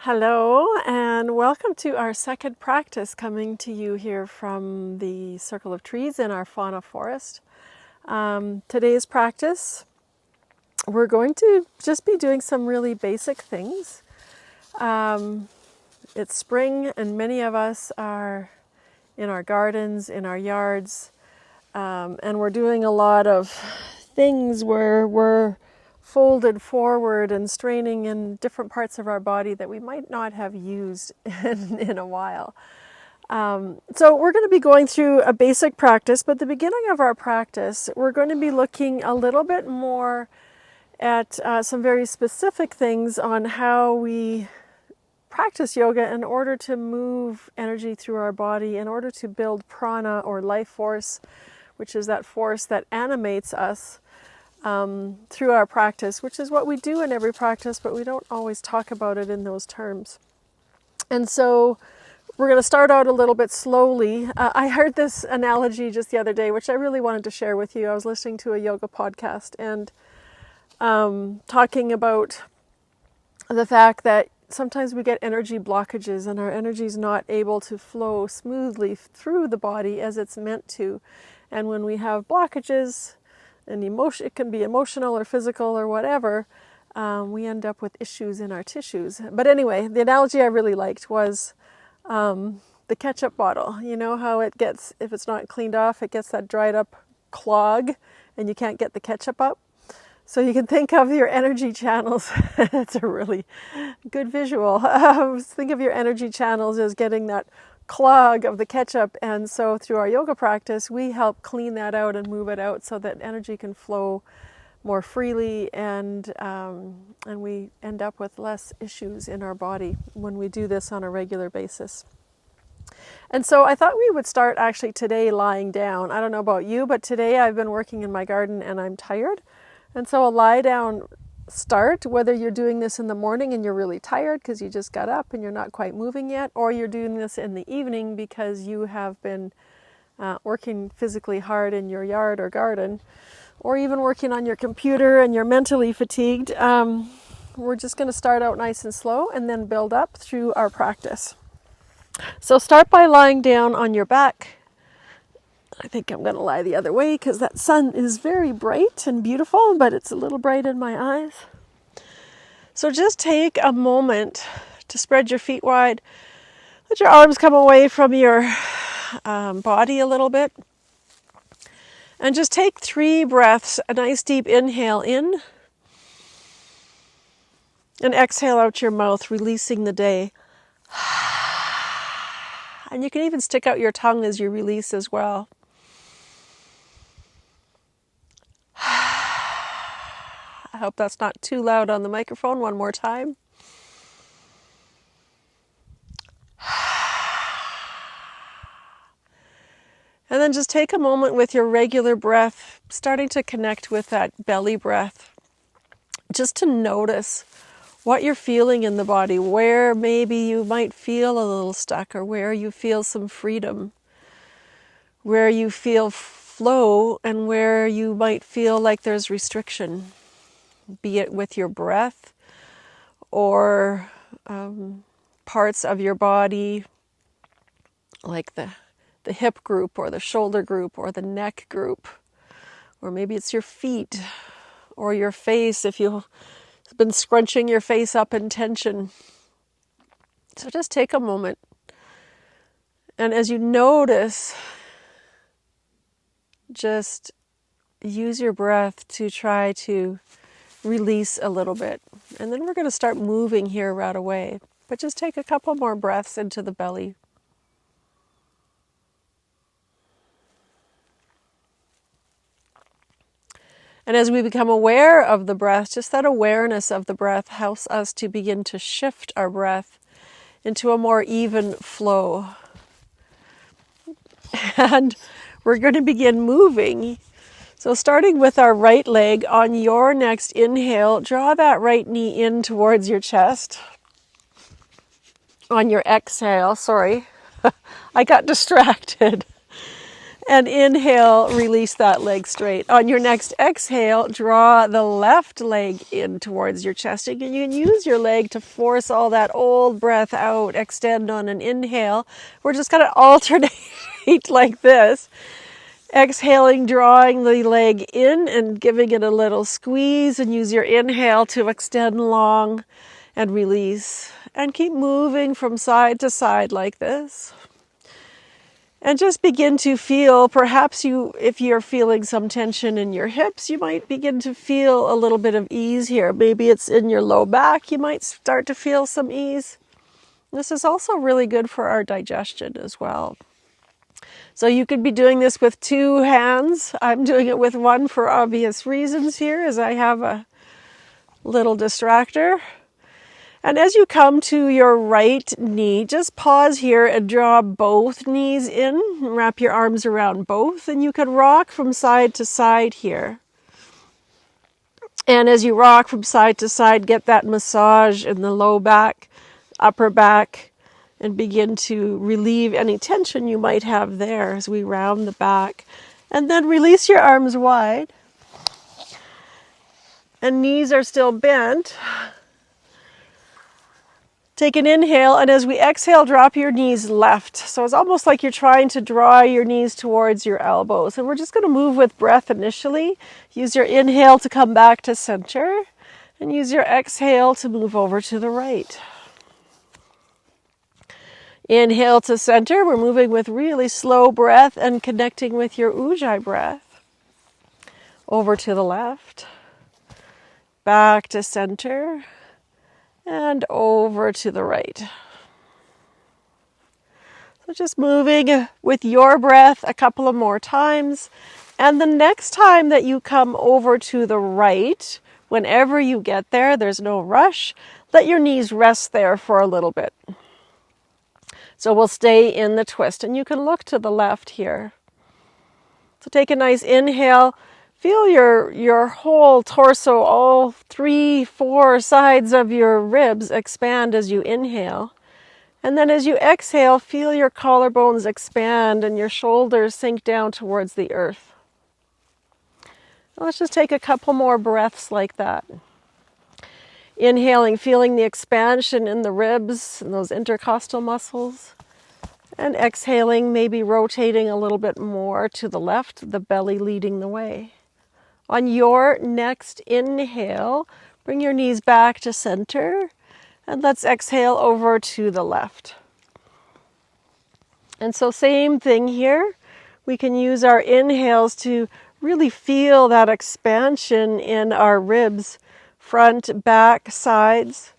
Hello, and welcome to our second practice coming to you here from the circle of trees in our fauna forest. Today's practice, we're going to just be doing some really basic things. It's spring, and many of us are in our gardens, in our yards, and we're doing a lot of things where we're folded forward and straining in different parts of our body that we might not have used in a while. So we're going to be going through a basic practice, but at the beginning of our practice, we're going to be looking a little bit more at some very specific things on how we practice yoga in order to move energy through our body, in order to build prana or life force, which is that force that animates us through our practice, which is what we do in every practice, but we don't always talk about it in those terms. And so we're going to start out a little bit slowly. I heard this analogy just the other day, which I really wanted to share with you. I was listening to a yoga podcast and talking about the fact that sometimes we get energy blockages and our energy is not able to flow smoothly through the body as it's meant to. And when we have blockages, and emotion, it can be emotional or physical or whatever, we end up with issues in our tissues. But anyway, the analogy I really liked was the ketchup bottle. You know how it gets, if it's not cleaned off, it gets that dried up clog and you can't get the ketchup up. So you can think of your energy channels. It's a really good visual. Think of your energy channels as getting that clog of the ketchup, and so through our yoga practice we help clean that out and move it out so that energy can flow more freely, and we end up with less issues in our body when we do this on a regular basis. And so I thought we would start actually today lying down. I don't know about you, but today I've been working in my garden and I'm tired, and so a lie down start, whether you're doing this in the morning and you're really tired because you just got up and you're not quite moving yet, or you're doing this in the evening because you have been working physically hard in your yard or garden, or even working on your computer and you're mentally fatigued. We're just going to start out nice and slow and then build up through our practice. So start by lying down on your back. I think I'm going to lie the other way because that sun is very bright and beautiful, but it's a little bright in my eyes. So just take a moment to spread your feet wide. Let your arms come away from your body a little bit. And just take 3 breaths, a nice deep inhale in. And exhale out your mouth, releasing the day. And you can even stick out your tongue as you release as well. I hope that's not too loud on the microphone. One more time. And then just take a moment with your regular breath, starting to connect with that belly breath, just to notice what you're feeling in the body, where maybe you might feel a little stuck, or where you feel some freedom, where you feel flow, and where you might feel like there's restriction, be it with your breath or parts of your body like the hip group or the shoulder group or the neck group, or maybe it's your feet or your face if you've been scrunching your face up in tension. So just take a moment, and as you notice, just use your breath to try to release a little bit. And then we're going to start moving here right away, but just take a couple more breaths into the belly. And as we become aware of the breath, just that awareness of the breath helps us to begin to shift our breath into a more even flow. And we're going to begin moving. So starting with our right leg, on your next inhale, draw that right knee in towards your chest. On your exhale, I got distracted. And inhale, release that leg straight. On your next exhale, draw the left leg in towards your chest. And you can use your leg to force all that old breath out. Extend on an inhale. We're just going to alternate like this. Exhaling, drawing the leg in and giving it a little squeeze, and use your inhale to extend long and release. And keep moving from side to side like this. And just begin to feel, perhaps if you're feeling some tension in your hips, you might begin to feel a little bit of ease here. Maybe it's in your low back, you might start to feel some ease. This is also really good for our digestion as well. So you could be doing this with 2 hands. I'm doing it with 1 for obvious reasons here, as I have a little distractor. And as you come to your right knee, just pause here and draw both knees in. Wrap your arms around both, and you can rock from side to side here. And as you rock from side to side, get that massage in the low back, upper back, and begin to relieve any tension you might have there as we round the back. And then release your arms wide. And knees are still bent. Take an inhale, and as we exhale, drop your knees left. So it's almost like you're trying to draw your knees towards your elbows. And we're just going to move with breath initially. Use your inhale to come back to center, and use your exhale to move over to the right. Inhale to center. We're moving with really slow breath and connecting with your ujjayi breath. Over to the left. Back to center. And over to the right. So just moving with your breath a couple of more times. And the next time that you come over to the right, whenever you get there, there's no rush, let your knees rest there for a little bit. So we'll stay in the twist, and you can look to the left here. So take a nice inhale. Feel your whole torso, all 3, 4 sides of your ribs expand as you inhale. And then as you exhale, feel your collarbones expand and your shoulders sink down towards the earth. Let's just take a couple more breaths like that. Inhaling, feeling the expansion in the ribs and those intercostal muscles. And exhaling, maybe rotating a little bit more to the left, the belly leading the way. On your next inhale, bring your knees back to center, and let's exhale over to the left. And so same thing here. We can use our inhales to really feel that expansion in our ribs, front, back, sides.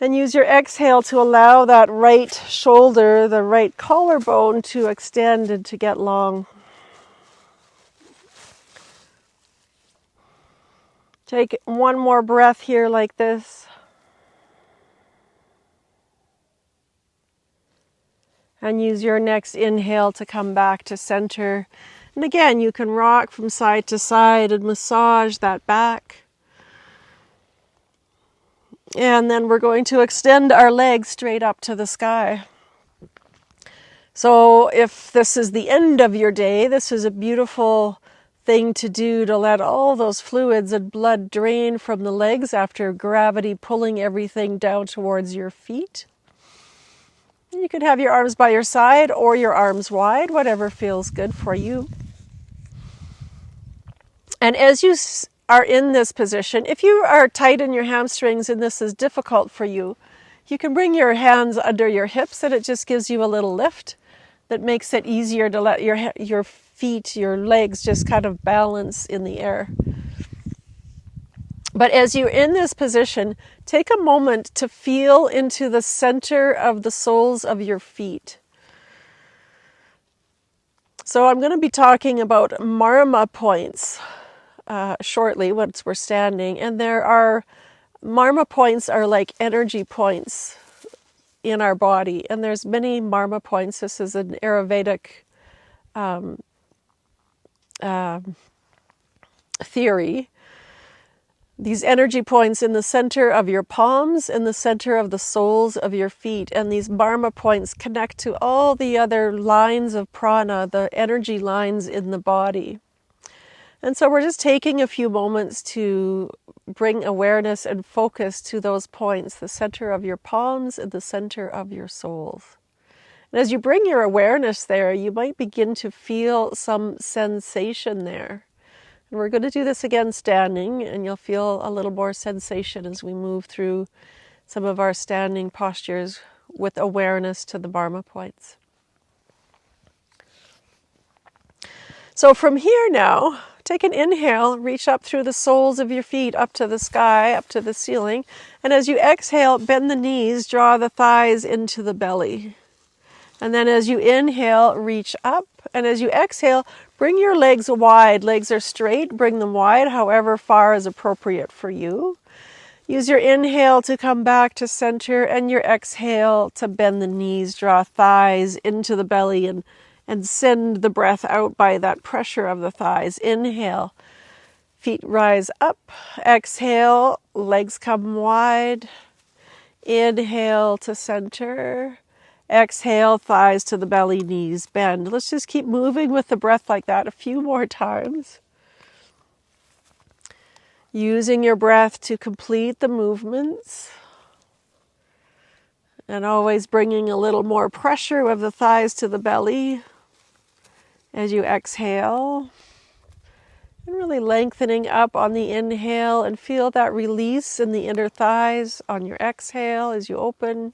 And use your exhale to allow that right shoulder, the right collarbone to extend and to get long. Take one more breath here like this. And use your next inhale to come back to center. And again, you can rock from side to side and massage that back. And then we're going to extend our legs straight up to the sky. So if this is the end of your day, this is a beautiful thing to do to let all those fluids and blood drain from the legs after gravity pulling everything down towards your feet. You can have your arms by your side or your arms wide, whatever feels good for you. And as you are in this position, if you are tight in your hamstrings and this is difficult for you, you can bring your hands under your hips and it just gives you a little lift that makes it easier to let your feet, your legs just kind of balance in the air. But as you're in this position, take a moment to feel into the center of the soles of your feet. So I'm going to be talking about Marma Points shortly once we're standing. And Marma Points are like energy points in our body. And there's many Marma Points. This is an Ayurvedic theory. These energy points in the center of your palms, in the center of the soles of your feet. And these Marma points connect to all the other lines of prana, the energy lines in the body. And so we're just taking a few moments to bring awareness and focus to those points, the center of your palms and the center of your soles. And as you bring your awareness there, you might begin to feel some sensation there. And we're going to do this again standing, and you'll feel a little more sensation as we move through some of our standing postures with awareness to the Marma points. So from here now, take an inhale, reach up through the soles of your feet, up to the sky, up to the ceiling. And as you exhale, bend the knees, draw the thighs into the belly. And then as you inhale, reach up. And as you exhale, bring your legs wide. Legs are straight, bring them wide, however far is appropriate for you. Use your inhale to come back to center and your exhale to bend the knees, draw thighs into the belly and send the breath out by that pressure of the thighs. Inhale, feet rise up. Exhale, legs come wide. Inhale to center. Exhale, thighs to the belly, knees bend. Let's just keep moving with the breath like that a few more times. Using your breath to complete the movements. And always bringing a little more pressure of the thighs to the belly as you exhale. And really lengthening up on the inhale and feel that release in the inner thighs on your exhale as you open.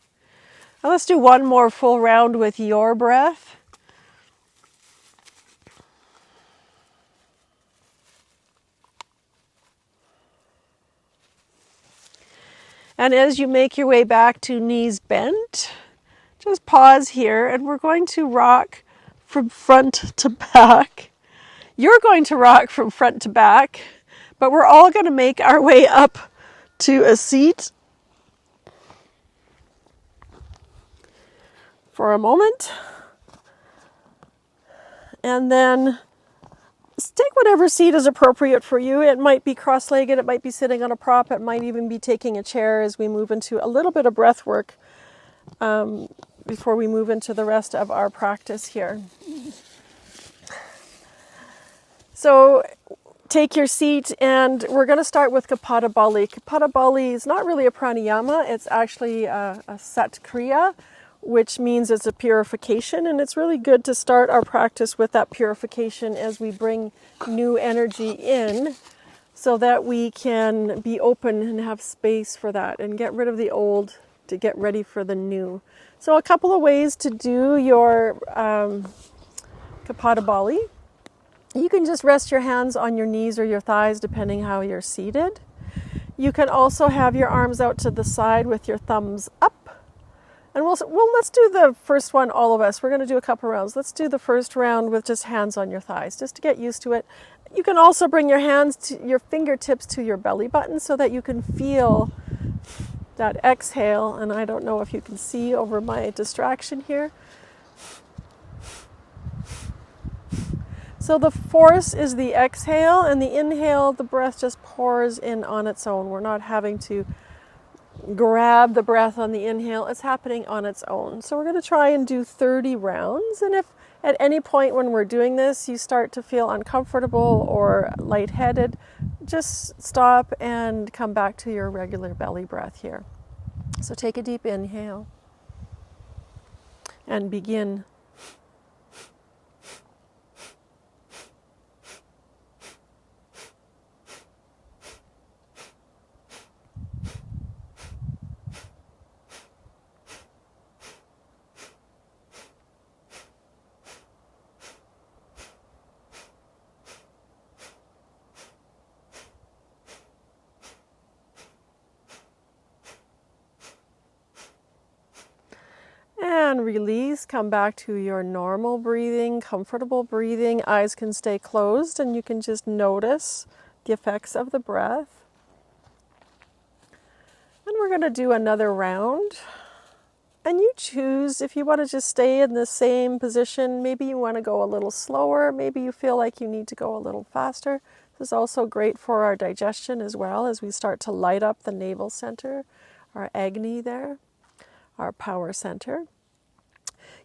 Now let's do one more full round with your breath. And as you make your way back to knees bent, just pause here and we're going to rock from front to back. You're going to rock from front to back, but we're all going to make our way up to a seat for a moment. And then take whatever seat is appropriate for you. It might be cross-legged, it might be sitting on a prop, it might even be taking a chair as we move into a little bit of breath work before we move into the rest of our practice here. So take your seat and we're going to start with Kapata Bali. Kapata Bali is not really a pranayama, it's actually a sat kriya, which means it's a purification, and it's really good to start our practice with that purification as we bring new energy in so that we can be open and have space for that and get rid of the old to get ready for the new. So a couple of ways to do your Kapata Bali. You can just rest your hands on your knees or your thighs depending how you're seated. You can also have your arms out to the side with your thumbs up. And let's do the first one, all of us. We're going to do a couple rounds. Let's do the first round with just hands on your thighs, just to get used to it. You can also bring your fingertips to your belly button so that you can feel that exhale. And I don't know if you can see over my distraction here. So the force is the exhale, and the inhale, the breath just pours in on its own. We're not having to grab the breath on the inhale, it's happening on its own. So we're going to try and do 30 rounds, and if at any point when we're doing this you start to feel uncomfortable or lightheaded, just stop and come back to your regular belly breath here. So take a deep inhale and begin. And release, come back to your normal breathing, comfortable breathing. Eyes can stay closed and you can just notice the effects of the breath. And we're going to do another round. And you choose if you want to just stay in the same position. Maybe you want to go a little slower. Maybe you feel like you need to go a little faster. This is also great for our digestion as well, as we start to light up the navel center, our Agni there, our power center.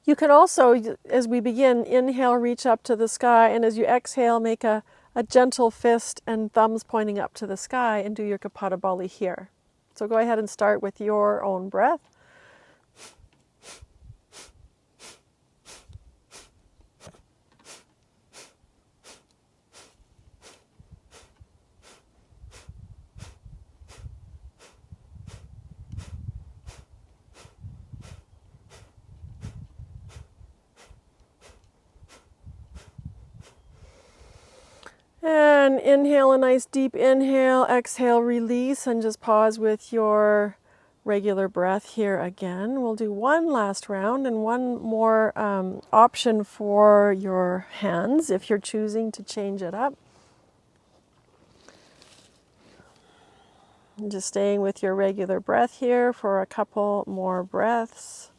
You can also, as we begin, inhale, reach up to the sky, and as you exhale, make a gentle fist and thumbs pointing up to the sky and do your Kapalabhati here. So go ahead and start with your own breath. And inhale, a nice deep inhale, exhale, release, and just pause with your regular breath here again. We'll do one last round and one more option for your hands if you're choosing to change it up. And just staying with your regular breath here for a couple more breaths.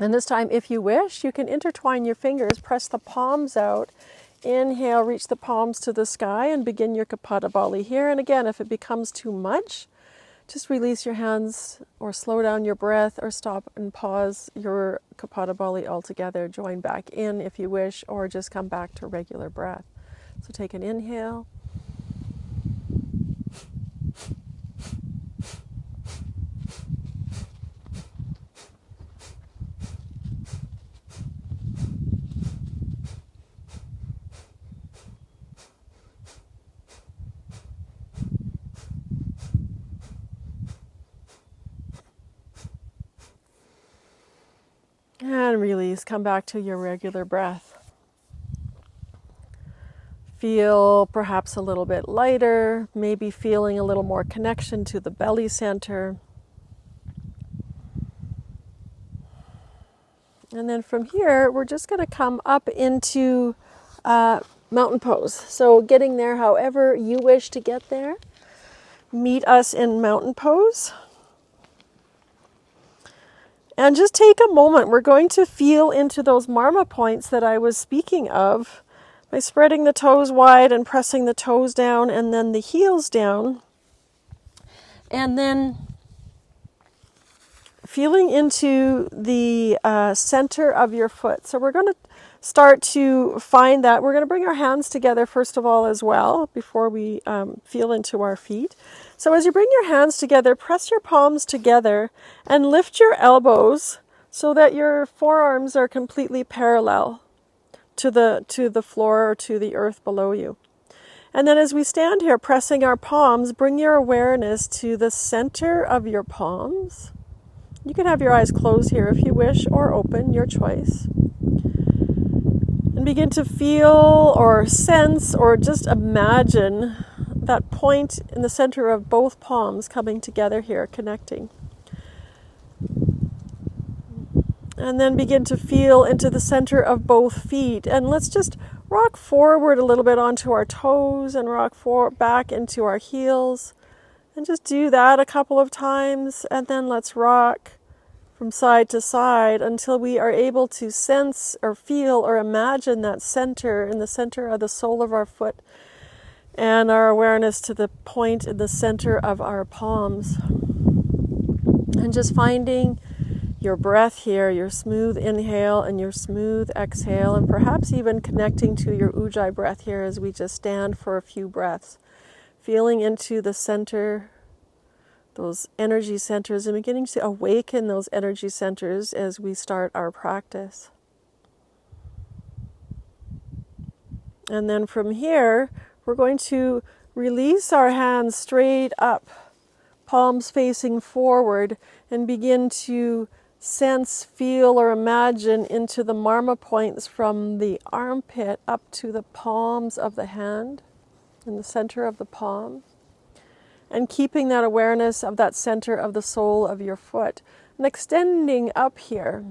And this time, if you wish, you can intertwine your fingers, press the palms out, inhale, reach the palms to the sky, and begin your Kapalabhati here. And again, if it becomes too much, just release your hands or slow down your breath or stop and pause your Kapalabhati altogether. Join back in if you wish, or just come back to regular breath. So take an inhale. And release, come back to your regular breath. Feel perhaps a little bit lighter, maybe feeling a little more connection to the belly center. And then from here, we're just going to come up into mountain pose. So getting there however you wish to get there. Meet us in mountain pose. And just take a moment. We're going to feel into those Marma points that I was speaking of by spreading the toes wide and pressing the toes down and then the heels down. And then feeling into the center of your foot. So we're going to start to find that. We're going to bring our hands together first of all as well before we feel into our feet. So as you bring your hands together, press your palms together and lift your elbows so that your forearms are completely parallel to the floor or to the earth below you. And then as we stand here pressing our palms, bring your awareness to the center of your palms. You can have your eyes closed here if you wish, or open, your choice. And begin to feel or sense or just imagine that point in the center of both palms coming together here, connecting. And then begin to feel into the center of both feet. And let's just rock forward a little bit onto our toes and rock back into our heels. And just do that a couple of times. And then let's rock from side to side until we are able to sense or feel or imagine that center in the center of the sole of our foot. And our awareness to the point in the center of our palms. And just finding your breath here, your smooth inhale and your smooth exhale, and perhaps even connecting to your Ujjayi breath here as we just stand for a few breaths. Feeling into the center, those energy centers, and beginning to awaken those energy centers as we start our practice. And then from here, we're going to release our hands straight up, palms facing forward, and begin to sense, feel, or imagine into the Marma points from the armpit up to the palms of the hand, in the center of the palm, and keeping that awareness of that center of the sole of your foot, and extending up here.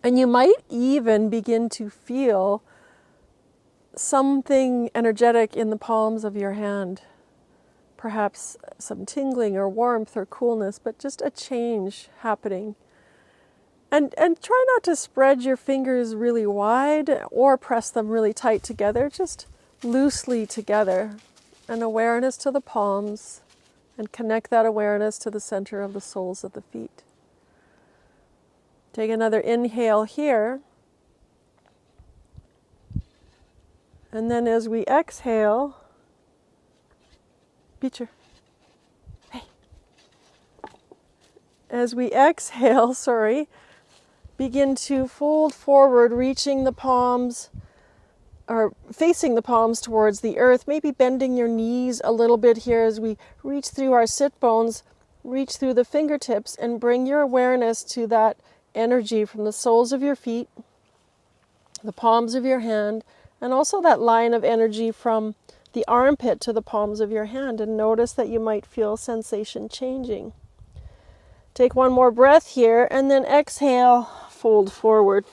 And you might even begin to feel something energetic in the palms of your hand. perhaps some tingling or warmth or coolness, but just a change happening. And try not to spread your fingers really wide or press them really tight together, just loosely together. An awareness to the palms, and connect that awareness to the center of the soles of the feet. Take another inhale here. And then as we exhale, Beecher, hey. As we exhale, begin to fold forward, reaching the palms, or facing the palms towards the earth, maybe bending your knees a little bit here as we reach through our sit bones, reach through the fingertips, and bring your awareness to that energy from the soles of your feet, the palms of your hand, and also that line of energy from the armpit to the palms of your hand, and notice that you might feel sensation changing. Take one more breath here, and then exhale, fold forward.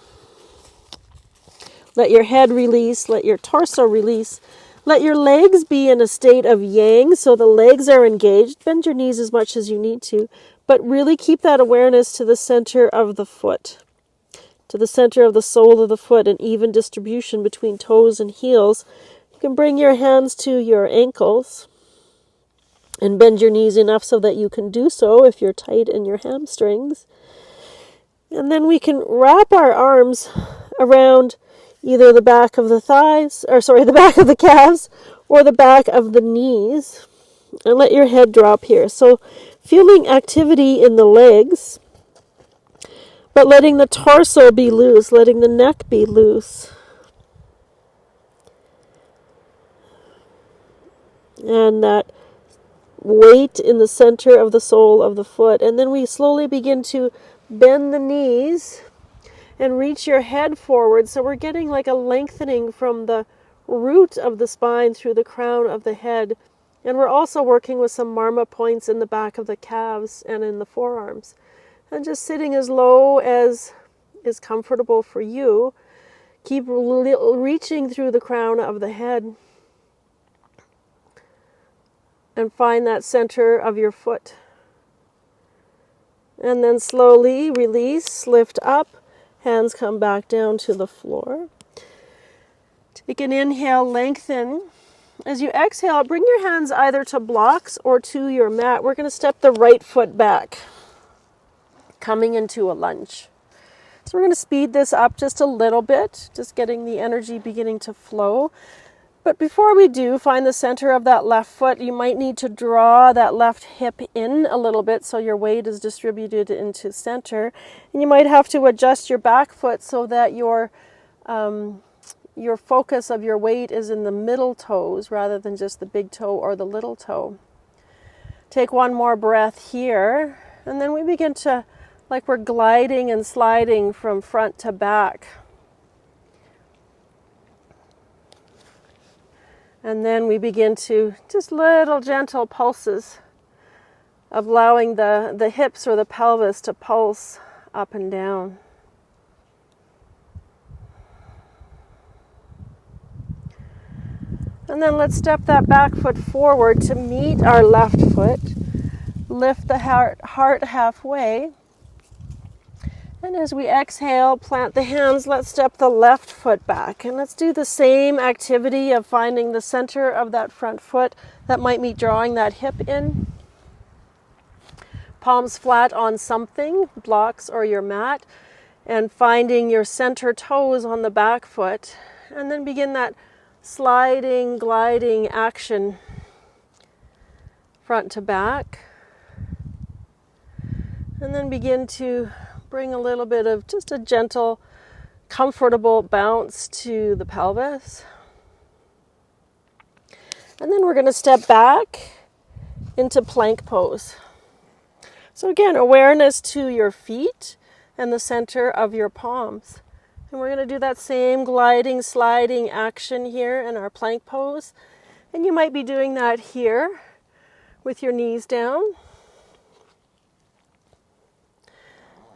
Let your head release, let your torso release. Let your legs be in a state of yang, so the legs are engaged. Bend your knees as much as you need to, but really keep that awareness to the center of the foot, to the center of the sole of the foot, an even distribution between toes and heels. You can bring your hands to your ankles and bend your knees enough so that you can do so if you're tight in your hamstrings. And then we can wrap our arms around either the back of the the back of the calves or the back of the knees, and let your head drop here. So feeling activity in the legs, but letting the torso be loose, letting the neck be loose. And that weight in the center of the sole of the foot. And then we slowly begin to bend the knees and reach your head forward. So we're getting like a lengthening from the root of the spine through the crown of the head. And we're also working with some Marma points in the back of the calves and in the forearms. And just sitting as low as is comfortable for you. Keep reaching through the crown of the head. And find that center of your foot. And then slowly release, lift up. Hands come back down to the floor. Take an inhale, lengthen. As you exhale, bring your hands either to blocks or to your mat. We're going to step the right foot back, coming into a lunge. So we're going to speed this up just a little bit, just getting the energy beginning to flow. But before we do, find the center of that left foot. You might need to draw that left hip in a little bit so your weight is distributed into center. And you might have to adjust your back foot so that your focus of your weight is in the middle toes rather than just the big toe or the little toe. Take one more breath here, and then we begin to, like we're gliding and sliding from front to back. And then we begin to just little gentle pulses of allowing the hips or the pelvis to pulse up and down. And then let's step that back foot forward to meet our left foot. Lift the heart halfway. And as we exhale, plant the hands, let's step the left foot back. And let's do the same activity of finding the center of that front foot. That might be drawing that hip in. Palms flat on something, blocks or your mat. And finding your center toes on the back foot. And then begin that sliding, gliding action front to back. And then begin to bring a little bit of just a gentle, comfortable bounce to the pelvis. And then we're going to step back into plank pose. So again, awareness to your feet and the center of your palms. And we're going to do that same gliding, sliding action here in our plank pose. And you might be doing that here with your knees down.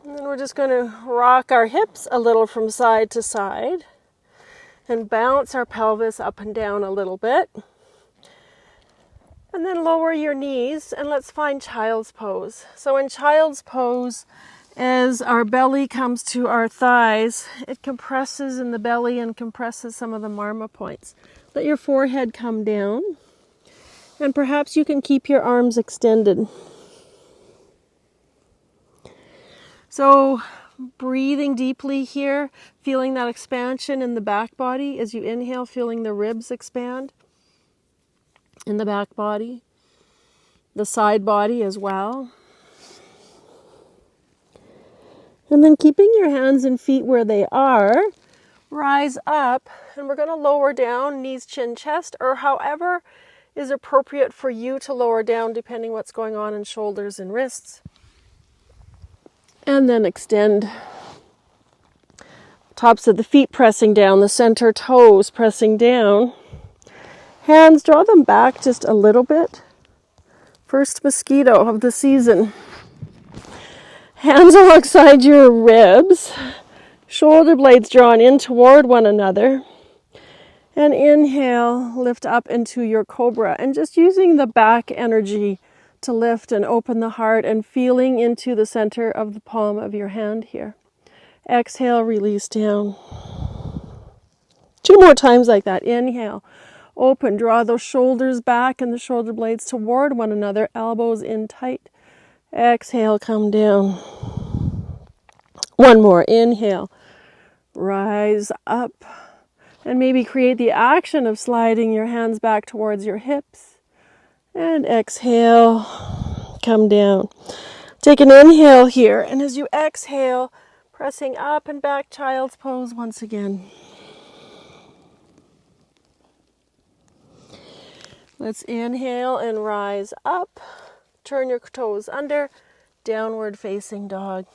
And then we're just going to rock our hips a little from side to side and bounce our pelvis up and down a little bit. And then lower your knees and let's find child's pose. So in child's pose, as our belly comes to our thighs, it compresses in the belly and compresses some of the Marma points. Let your forehead come down, and perhaps you can keep your arms extended. So breathing deeply here, feeling that expansion in the back body as you inhale, feeling the ribs expand in the back body, the side body as well. And then keeping your hands and feet where they are, rise up, and we're going to lower down, knees, chin, chest, or however is appropriate for you to lower down depending what's going on in shoulders and wrists. And then extend. Tops of the feet pressing down, the center toes pressing down. Hands, draw them back just a little bit. First mosquito of the season. Hands alongside your ribs. Shoulder blades drawn in toward one another. And inhale, lift up into your cobra. And just using the back energy to lift and open the heart and feeling into the center of the palm of your hand here. Exhale, release down. 2 more times like that. Inhale, open, draw those shoulders back and the shoulder blades toward one another, elbows in tight. Exhale, come down. 1 more. Inhale, rise up. And maybe create the action of sliding your hands back towards your hips. And exhale, come down. Take an inhale here. And as you exhale, pressing up and back, child's pose once again. Let's inhale and rise up. Turn your toes under, downward facing dog.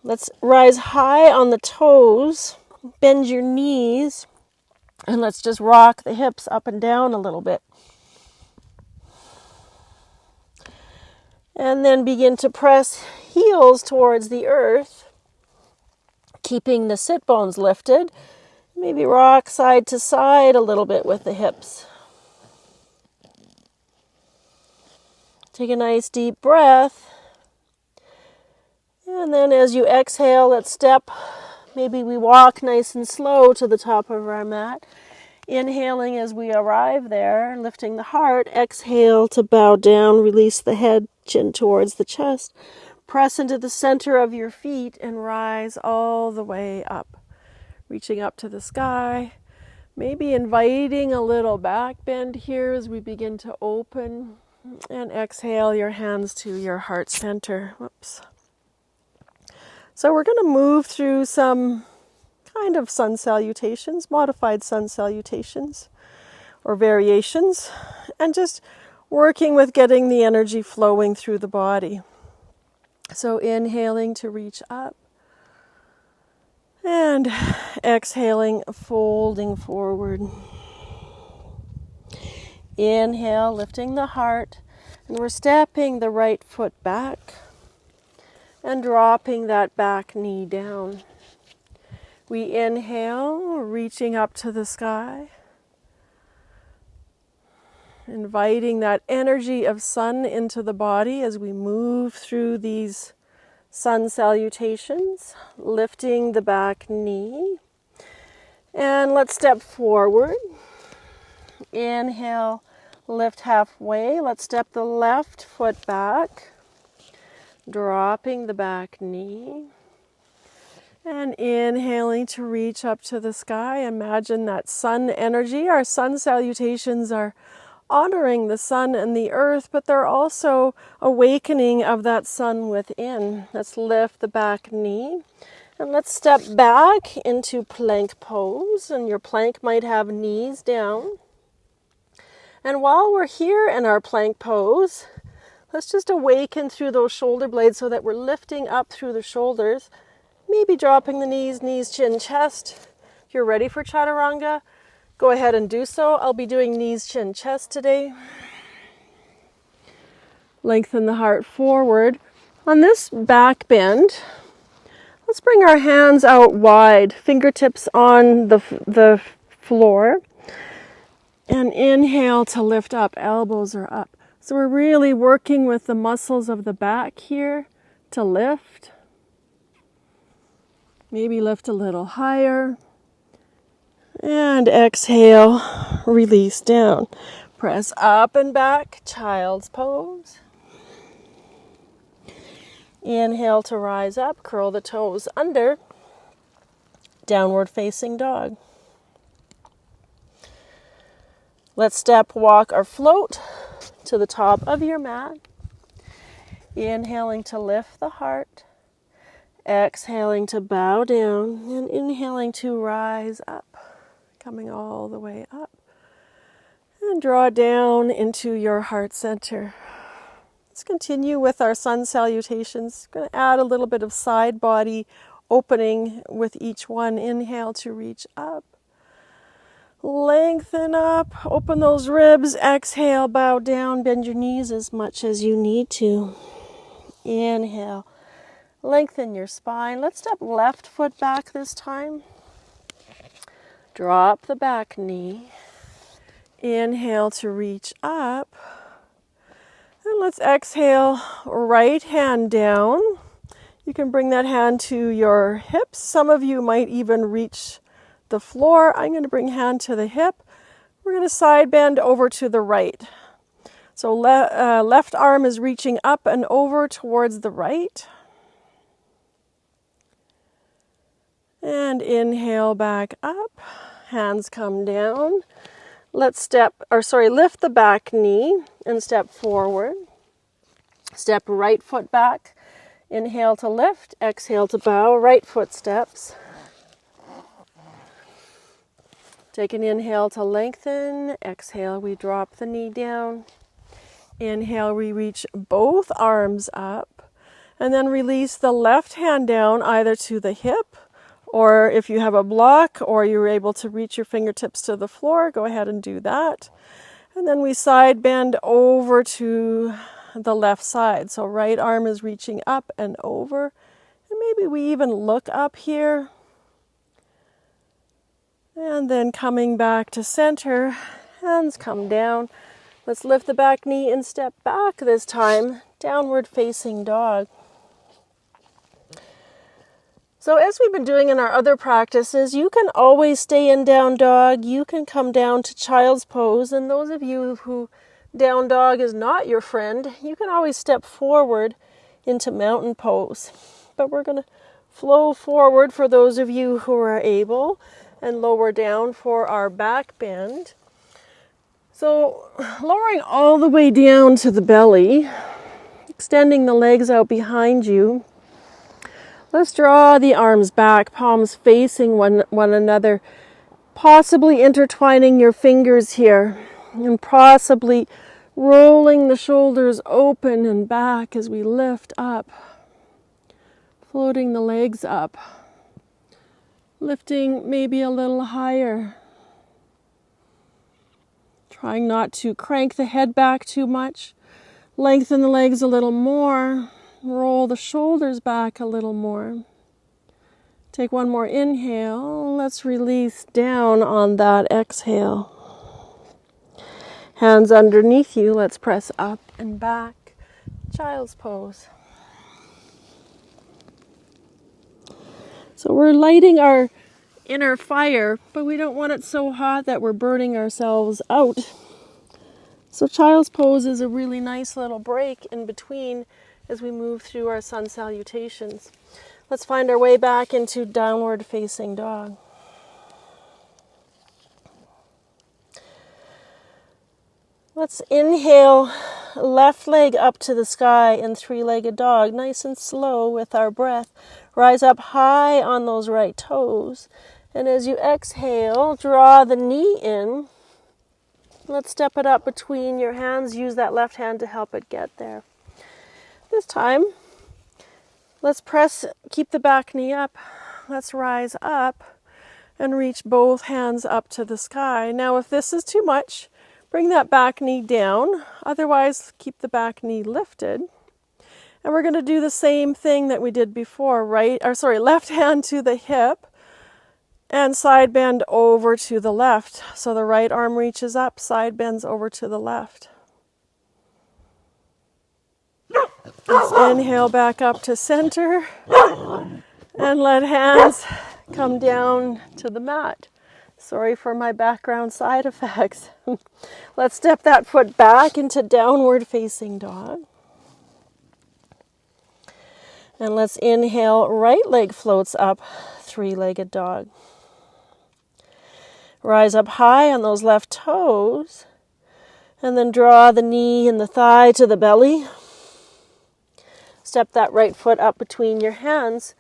Let's rise high on the toes, bend your knees, and let's just rock the hips up and down a little bit. And then begin to press heels towards the earth, keeping the sit bones lifted. Maybe rock side to side a little bit with the hips. Take a nice deep breath. And then as you exhale, let's step. Maybe we walk nice and slow to the top of our mat. Inhaling as we arrive there, lifting the heart. Exhale to bow down, release the head, chin towards the chest. Press into the center of your feet and rise all the way up. Reaching up to the sky. Maybe inviting a little back bend here as we begin to open. And exhale your hands to your heart center. Whoops. So we're going to move through some kind of sun salutations, modified sun salutations or variations, and just working with getting the energy flowing through the body. So inhaling to reach up and exhaling, folding forward. Inhale, lifting the heart, and we're stepping the right foot back and dropping that back knee down. We inhale, reaching up to the sky, inviting that energy of sun into the body as we move through these sun salutations, lifting the back knee. And let's step forward. Inhale, lift halfway. Let's step the left foot back, dropping the back knee. And inhaling to reach up to the sky. Imagine that sun energy. Our sun salutations are honoring the sun and the earth, but they're also awakening of that sun within. Let's lift the back knee. And let's step back into plank pose. And your plank might have knees down. And while we're here in our plank pose, let's just awaken through those shoulder blades so that we're lifting up through the shoulders. Maybe dropping the knees, chin, chest. If you're ready for chaturanga, go ahead and do so. I'll be doing knees, chin, chest today. Lengthen the heart forward. On this back bend, let's bring our hands out wide, fingertips on the floor. And inhale to lift up, elbows are up. So we're really working with the muscles of the back here to lift. Maybe lift a little higher. And exhale, release down. Press up and back, child's pose. Inhale to rise up, curl the toes under, downward facing dog. Let's step, walk, or float to the top of your mat. Inhaling to lift the heart. Exhaling to bow down. And inhaling to rise up. Coming all the way up. And draw down into your heart center. Let's continue with our sun salutations. Going to add a little bit of side body opening with each one. Inhale to reach up. Lengthen up, open those ribs, exhale, bow down, bend your knees as much as you need to. Inhale, lengthen your spine. Let's step left foot back this time. Drop the back knee. Inhale to reach up. And let's exhale, right hand down. You can bring that hand to your hips. Some of you might even reach the floor. I'm going to bring hand to the hip. We're going to side bend over to the right. So left arm is reaching up and over towards the right. And inhale back up. Hands come down. Let's lift the back knee and step forward. Step right foot back. Inhale to lift, exhale to bow, right foot steps. Take an inhale to lengthen. Exhale, we drop the knee down. Inhale, we reach both arms up. And then release the left hand down either to the hip, or if you have a block or you're able to reach your fingertips to the floor, go ahead and do that. And then we side bend over to the left side. So right arm is reaching up and over. And maybe we even look up here. And then coming back to center, hands come down. Let's lift the back knee and step back this time, downward facing dog. So as we've been doing in our other practices, you can always stay in down dog. You can come down to child's pose. And those of you who down dog is not your friend, you can always step forward into mountain pose. But we're going to flow forward for those of you who are able, and lower down for our back bend. So lowering all the way down to the belly, extending the legs out behind you. Let's draw the arms back, palms facing one another, possibly intertwining your fingers here, and possibly rolling the shoulders open and back as we lift up, floating the legs up. Lifting maybe a little higher. Trying not to crank the head back too much. Lengthen the legs a little more. Roll the shoulders back a little more. Take one more inhale. Let's release down on that exhale. Hands underneath you. Let's press up and back. Child's pose. So we're lighting our inner fire, but we don't want it so hot that we're burning ourselves out. So child's pose is a really nice little break in between as we move through our sun salutations. Let's find our way back into downward facing dog. Let's inhale, left leg up to the sky in three-legged dog, nice and slow with our breath. Rise up high on those right toes. And as you exhale, draw the knee in. Let's step it up between your hands. Use that left hand to help it get there. This time, let's keep the back knee up. Let's rise up and reach both hands up to the sky. Now, if this is too much, bring that back knee down. Otherwise, keep the back knee lifted. And we're going to do the same thing that we did before, left hand to the hip. And side bend over to the left. So the right arm reaches up, side bends over to the left. Let's inhale back up to center and let hands come down to the mat. Sorry for my background side effects. Let's step that foot back into downward facing dog. And let's inhale, right leg floats up, three-legged dog. Rise up high on those left toes, and then draw the knee and the thigh to the belly. Step that right foot up between your hands,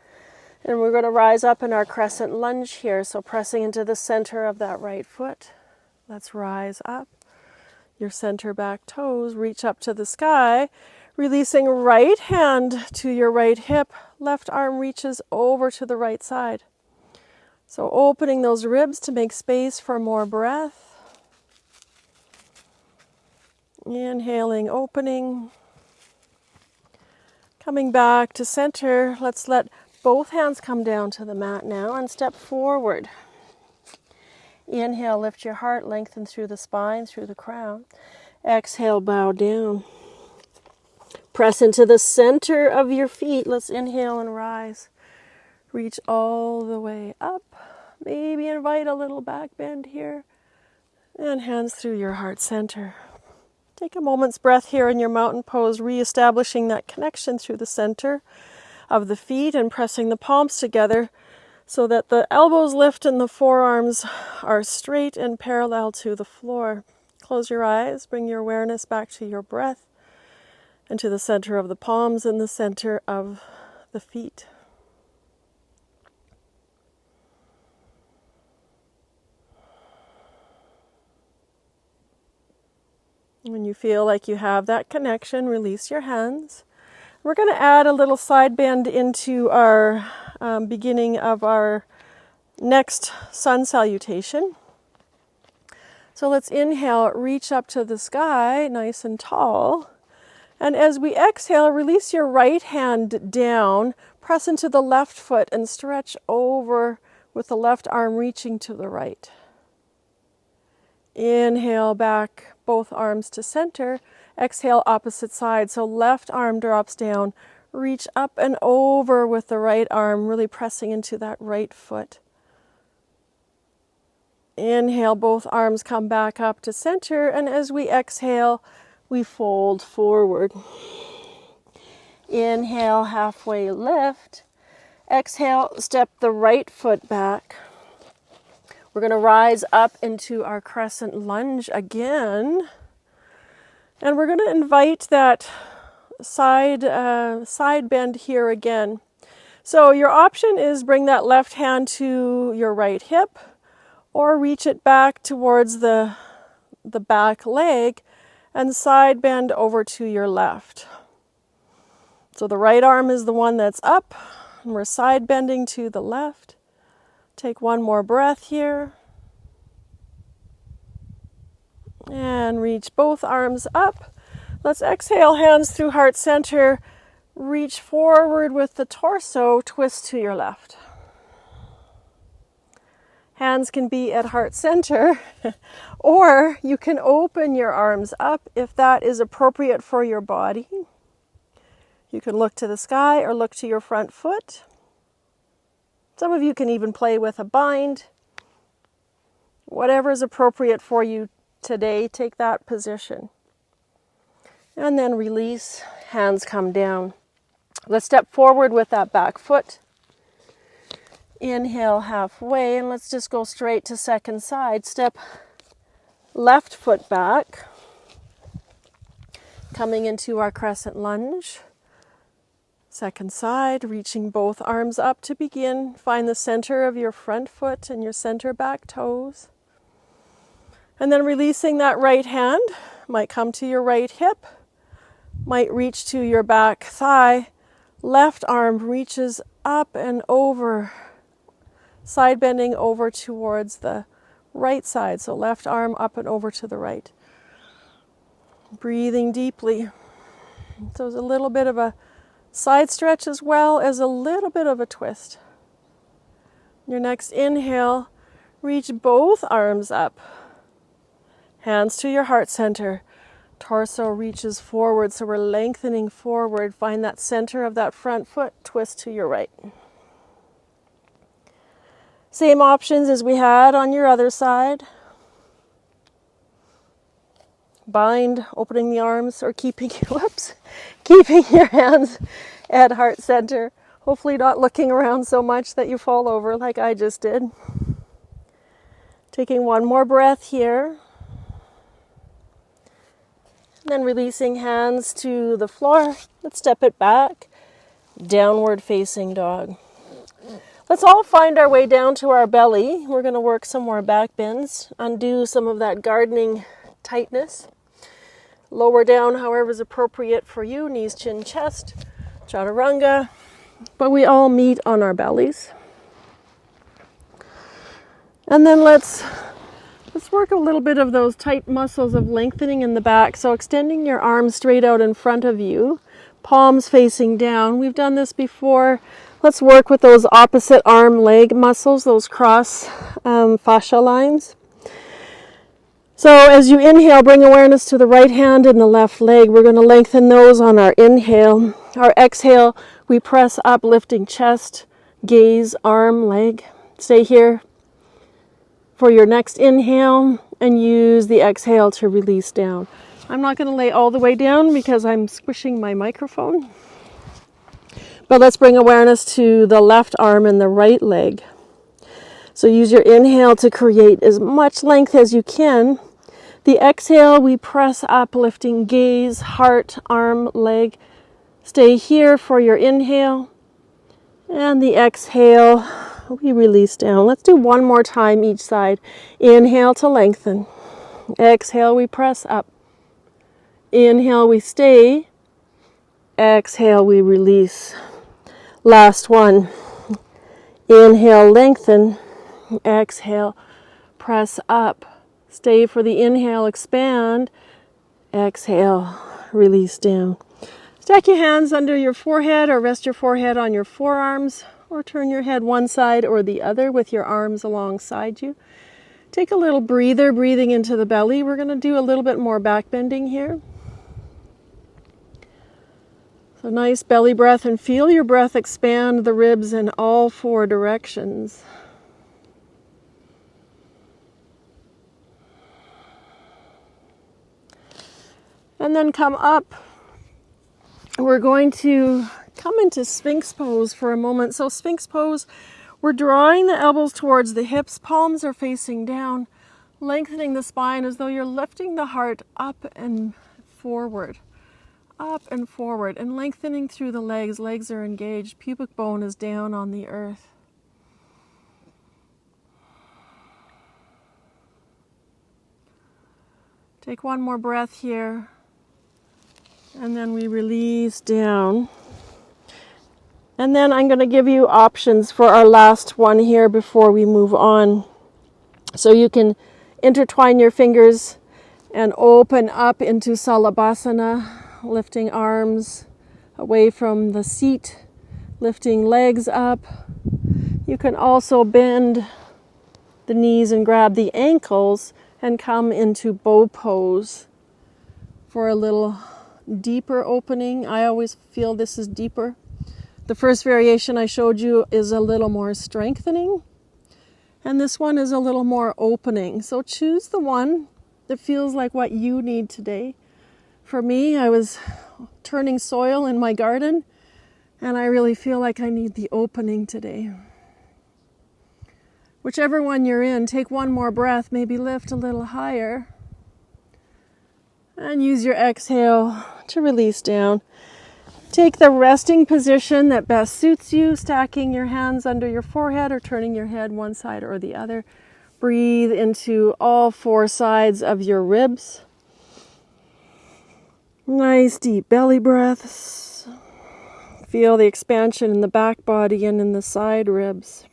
and we're going to rise up in our crescent lunge here, so pressing into the center of that right foot. Let's rise up. Your center back toes reach up to the sky, releasing right hand to your right hip, left arm reaches over to the right side. So opening those ribs to make space for more breath. Inhaling, opening. Coming back to center, let's let both hands come down to the mat now and step forward. Inhale, lift your heart, lengthen through the spine, through the crown. Exhale, bow down. Press into the center of your feet. Let's inhale and rise. Reach all the way up. Maybe invite a little back bend here. And hands through your heart center. Take a moment's breath here in your mountain pose, reestablishing that connection through the center of the feet and pressing the palms together so that the elbows lift and the forearms are straight and parallel to the floor. Close your eyes, bring your awareness back to your breath and to the center of the palms and the center of the feet. When you feel like you have that connection, release your hands. We're going to add a little side bend into our beginning of our next sun salutation. So let's inhale, reach up to the sky, nice and tall. And as we exhale, release your right hand down, press into the left foot and stretch over with the left arm reaching to the right. Inhale back, both arms to center. Exhale, opposite side. So left arm drops down. Reach up and over with the right arm, really pressing into that right foot. Inhale, both arms come back up to center. And as we exhale, we fold forward. Inhale, halfway lift. Exhale, step the right foot back. We're going to rise up into our crescent lunge again. And we're going to invite that side bend here again. So your option is bring that left hand to your right hip or reach it back towards the back leg and side bend over to your left. So the right arm is the one that's up and we're side bending to the left. Take one more breath here. And reach both arms up. Let's exhale, hands through heart center. Reach forward with the torso, twist to your left. Hands can be at heart center, or you can open your arms up if that is appropriate for your body. You can look to the sky or look to your front foot. Some of you can even play with a bind. Whatever is appropriate for you today, take that position. And then release, hands come down. Let's step forward with that back foot. Inhale halfway, and let's just go straight to second side. Step left foot back, coming into our crescent lunge. Second side, reaching both arms up to begin. Find the center of your front foot and your center back toes. And then releasing that right hand, might come to your right hip, might reach to your back thigh. Left arm reaches up and over, side bending over towards the right side. So left arm up and over to the right. Breathing deeply. So it's a little bit of a side stretch as well as a little bit of a twist. Your next inhale, reach both arms up. Hands to your heart center. Torso reaches forward, so we're lengthening forward. Find that center of that front foot, twist to your right. Same options as we had on your other side. Bind, opening the arms, or keeping your hands at heart center. Hopefully not looking around so much that you fall over like I just did. Taking one more breath here. Then releasing hands to the floor. Let's step it back. Downward facing dog. Let's all find our way down to our belly. We're going to work some more back bends. Undo some of that gardening tightness. Lower down however is appropriate for you. Knees, chin, chest. Chaturanga. But we all meet on our bellies. And then let's work a little bit of those tight muscles of lengthening in the back. So extending your arms straight out in front of you, palms facing down. We've done this before. Let's work with those opposite arm leg muscles, those cross fascia lines. So as you inhale, bring awareness to the right hand and the left leg. We're going to lengthen those on our inhale. Our exhale, we press up, lifting chest, gaze, arm, leg. Stay here for your next inhale and use the exhale to release down. I'm not going to lay all the way down because I'm squishing my microphone. But let's bring awareness to the left arm and the right leg. So use your inhale to create as much length as you can. The exhale, we press up, lifting gaze, heart, arm, leg. Stay here for your inhale. And the exhale, we release down. Let's do one more time each side. Inhale to lengthen. Exhale, we press up. Inhale, we stay. Exhale, we release. Last one. Inhale, lengthen. Exhale, press up. Stay for the inhale, expand. Exhale, release down. Stack your hands under your forehead or rest your forehead on your forearms or turn your head one side or the other with your arms alongside you. Take a little breather, breathing into the belly. We're going to do a little bit more back bending here. So nice belly breath and feel your breath expand the ribs in all four directions. And then come up. We're going to come into Sphinx pose for a moment. So Sphinx pose, we're drawing the elbows towards the hips, palms are facing down, lengthening the spine as though you're lifting the heart up and forward, and lengthening through the legs. Legs are engaged, pubic bone is down on the earth. Take one more breath here. And then we release down. And then I'm going to give you options for our last one here before we move on. So you can intertwine your fingers and open up into Salabhasana, lifting arms away from the seat, lifting legs up. You can also bend the knees and grab the ankles and come into bow pose for a little deeper opening. I always feel this is deeper. The first variation I showed you is a little more strengthening, and this one is a little more opening. So choose the one that feels like what you need today. For me, I was turning soil in my garden, and I really feel like I need the opening today. Whichever one you're in, take one more breath, maybe lift a little higher. And use your exhale to release down. Take the resting position that best suits you, stacking your hands under your forehead or turning your head one side or the other. Breathe into all four sides of your ribs. Nice deep belly breaths. Feel the expansion in the back body and in the side ribs.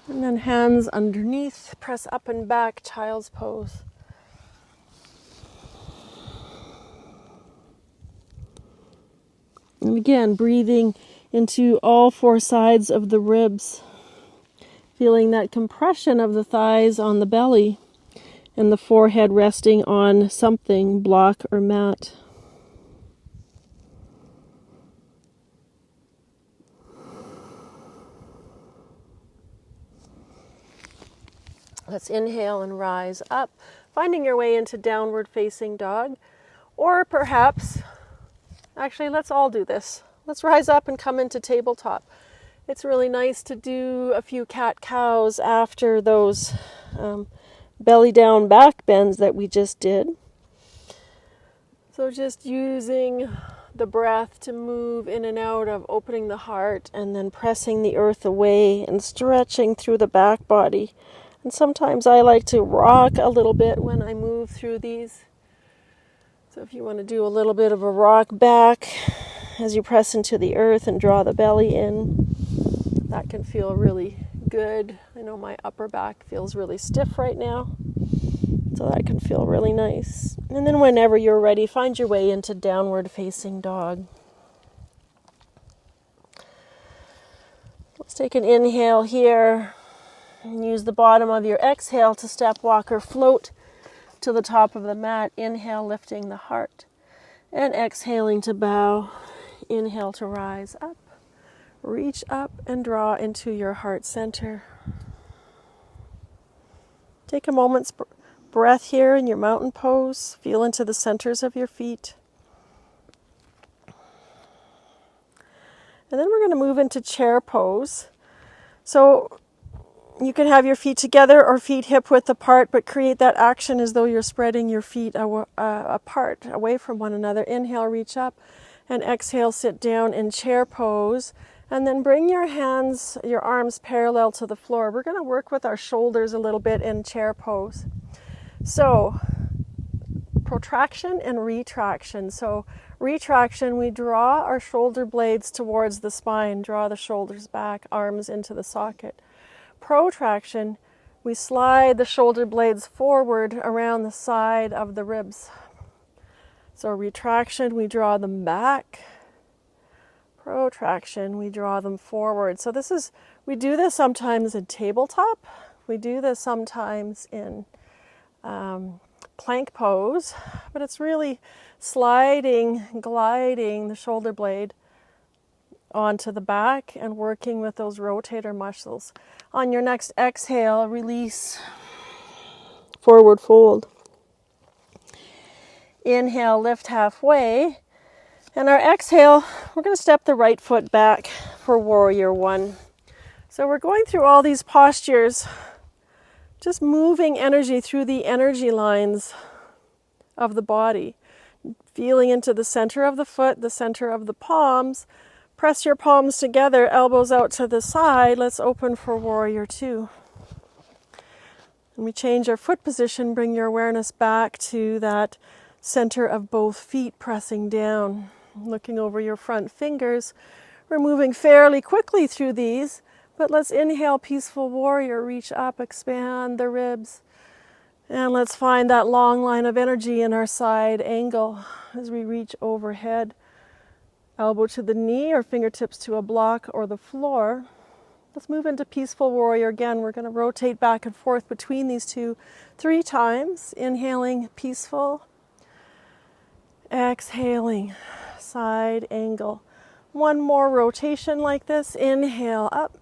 And then hands underneath, press up and back, child's pose. And again, breathing into all four sides of the ribs, feeling that compression of the thighs on the belly and the forehead resting on something, block or mat. Let's inhale and rise up, finding your way into downward facing dog. Or perhaps, actually, let's all do this. Let's rise up and come into tabletop. It's really nice to do a few cat-cows after those belly down back bends that we just did. So just using the breath to move in and out of opening the heart and then pressing the earth away and stretching through the back body. And sometimes I like to rock a little bit when I move through these. So if you want to do a little bit of a rock back as you press into the earth and draw the belly in, that can feel really good. I know my upper back feels really stiff right now, so that can feel really nice. And then whenever you're ready, find your way into downward facing dog. Let's take an inhale here and use the bottom of your exhale to step, walk, or float to the top of the mat. Inhale, lifting the heart, and exhaling to bow. Inhale to rise up. Reach up and draw into your heart center. Take a moment's breath here in your mountain pose. Feel into the centers of your feet. And then we're going to move into chair pose. So you can have your feet together or feet hip width apart, but create that action as though you're spreading your feet apart, away from one another. Inhale, reach up, and exhale, sit down in chair pose. And then bring your hands, your arms parallel to the floor. We're going to work with our shoulders a little bit in chair pose. So, protraction and retraction. So, retraction, we draw our shoulder blades towards the spine, draw the shoulders back, arms into the socket. Protraction, we slide the shoulder blades forward around the side of the ribs. So, retraction, we draw them back. Protraction, we draw them forward. So we do this sometimes in tabletop. We do this sometimes in plank pose, but it's really sliding, gliding the shoulder blade onto the back and working with those rotator muscles. On your next exhale, release, forward fold. Inhale, lift halfway. And our exhale, we're going to step the right foot back for warrior one. So we're going through all these postures, just moving energy through the energy lines of the body, feeling into the center of the foot, the center of the palms. Press your palms together, elbows out to the side. Let's open for warrior two. And we change our foot position, bring your awareness back to that center of both feet, pressing down. Looking over your front fingers. We're moving fairly quickly through these, but let's inhale, peaceful warrior, reach up, expand the ribs. And let's find that long line of energy in our side angle as we reach overhead. Elbow to the knee or fingertips to a block or the floor. Let's move into peaceful warrior again. We're going to rotate back and forth between these two 3 times. Inhaling, peaceful. Exhaling, side angle. One more rotation like this. Inhale up.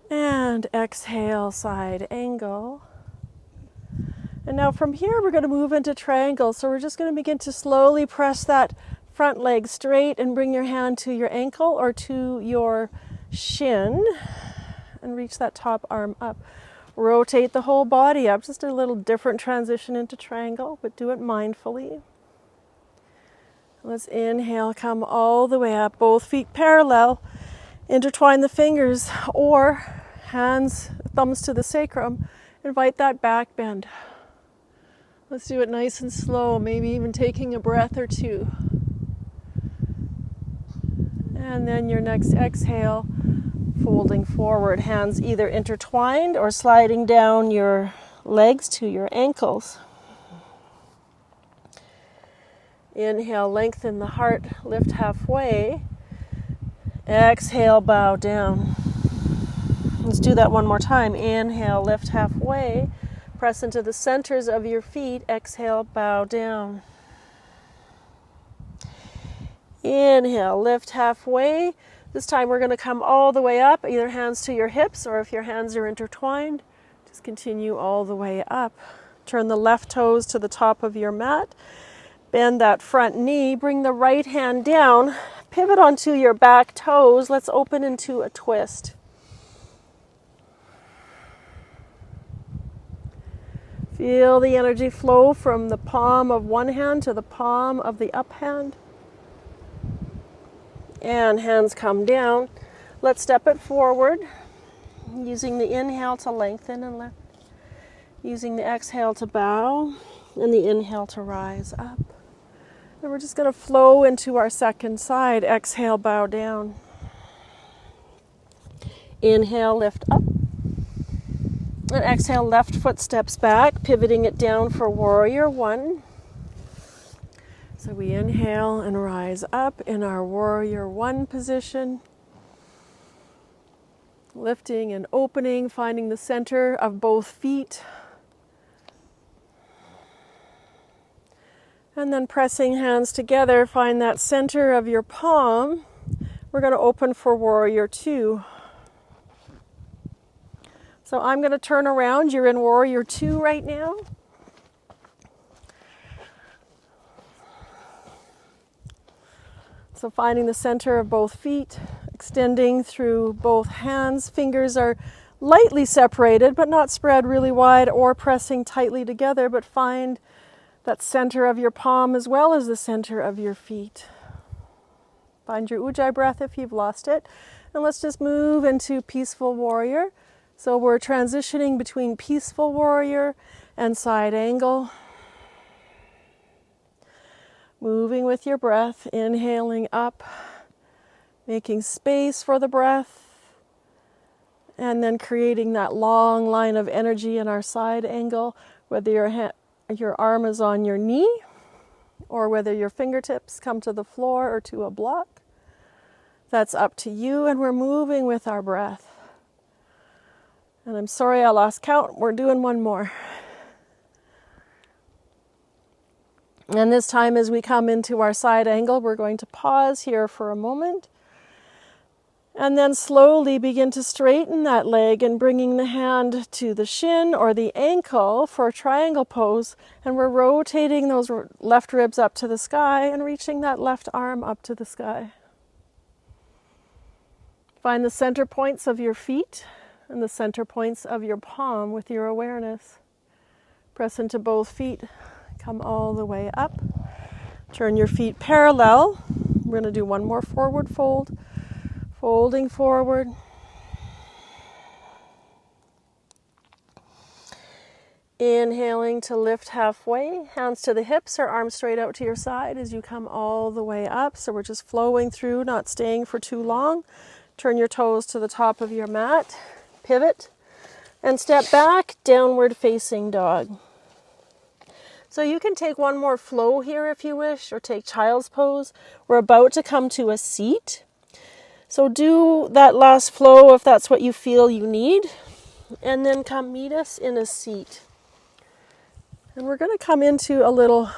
And exhale, side angle. And now from here we're going to move into triangle. So we're just going to begin to slowly press that front leg straight and bring your hand to your ankle or to your shin and reach that top arm up. Rotate the whole body up. Just a little different transition into triangle, but do it mindfully. Let's inhale, come all the way up, both feet parallel. Intertwine the fingers or hands, thumbs to the sacrum. Invite that back bend. Let's do it nice and slow, maybe even taking a breath or two. And then your next exhale, folding forward, hands either intertwined or sliding down your legs to your ankles. Inhale, lengthen the heart, lift halfway. Exhale, bow down. Let's do that one more time. Inhale, lift halfway. Press into the centers of your feet. Exhale, bow down. Inhale, lift halfway. This time we're going to come all the way up, either hands to your hips, or if your hands are intertwined, just continue all the way up. Turn the left toes to the top of your mat. Bend that front knee. Bring the right hand down. Pivot onto your back toes. Let's open into a twist. Feel the energy flow from the palm of one hand to the palm of the up hand. And hands come down. Let's step it forward, using the inhale to lengthen and lift. Using the exhale to bow, and the inhale to rise up. And we're just going to flow into our second side. Exhale, bow down. Inhale, lift up. And exhale, left foot steps back, pivoting it down for warrior one. So we inhale and rise up in our warrior one position. Lifting and opening, finding the center of both feet. And then pressing hands together, find that center of your palm. We're going to open for warrior two. So I'm going to turn around. You're in warrior two right now. So finding the center of both feet, extending through both hands. Fingers are lightly separated, but not spread really wide or pressing tightly together, but find that center of your palm as well as the center of your feet. Find your Ujjayi breath if you've lost it. And let's just move into peaceful warrior. So we're transitioning between peaceful warrior and side angle. Moving with your breath, inhaling up, making space for the breath, and then creating that long line of energy in our side angle, whether your arm is on your knee or whether your fingertips come to the floor or to a block. That's up to you, and we're moving with our breath. And I'm sorry I lost count. We're doing one more. And this time as we come into our side angle, we're going to pause here for a moment. And then slowly begin to straighten that leg and bringing the hand to the shin or the ankle for a triangle pose. And we're rotating those left ribs up to the sky and reaching that left arm up to the sky. Find the center points of your feet and the center points of your palm with your awareness. Press into both feet. Come all the way up. Turn your feet parallel. We're going to do one more forward fold. Folding forward. Inhaling to lift halfway. Hands to the hips or arms straight out to your side as you come all the way up. So we're just flowing through, not staying for too long. Turn your toes to the top of your mat. Pivot and step back, downward facing dog. So you can take one more flow here if you wish, or take child's pose. We're about to come to a seat. So do that last flow if that's what you feel you need, and then come meet us in a seat. And we're going to come into a little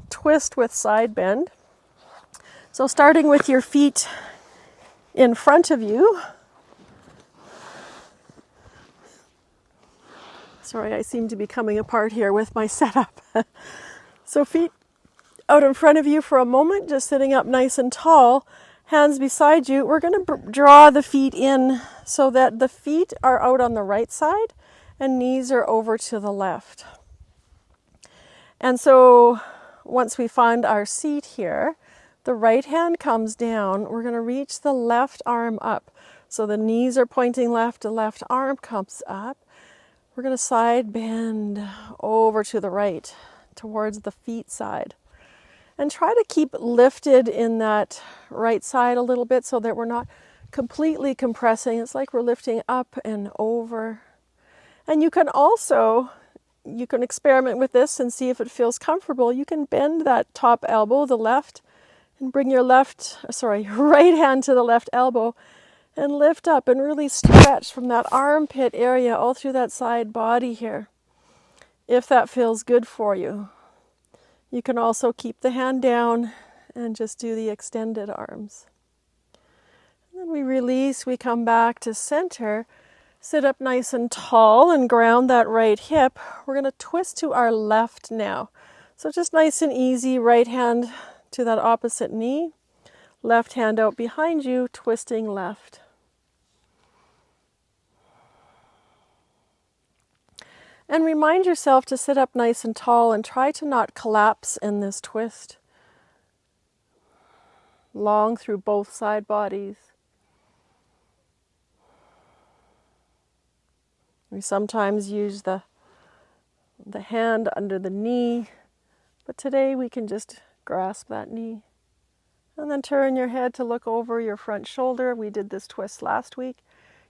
twist with side bend. So starting with your feet in front of you. Sorry, I seem to be coming apart here with my setup. So feet out in front of you for a moment, just sitting up nice and tall. Hands beside you. We're going to draw the feet in so that the feet are out on the right side and knees are over to the left. And so once we find our seat here, the right hand comes down. We're going to reach the left arm up. So the knees are pointing left, the left arm comes up. We're going to side bend over to the right, towards the feet side. And try to keep lifted in that right side a little bit so that we're not completely compressing. It's like we're lifting up and over. And you can also you can experiment with this and see if it feels comfortable. You can bend that top elbow, the left, and bring your right hand to the left elbow and lift up and really stretch from that armpit area all through that side body here, if that feels good for you. You can also keep the hand down and just do the extended arms. And then we release, we come back to center, sit up nice and tall and ground that right hip. We're going to twist to our left now. So just nice and easy, right hand to that opposite knee, left hand out behind you, twisting left. And remind yourself to sit up nice and tall and try to not collapse in this twist. Long through both side bodies. We sometimes use the hand under the knee, but today we can just grasp that knee. And then turn your head to look over your front shoulder. We did this twist last week.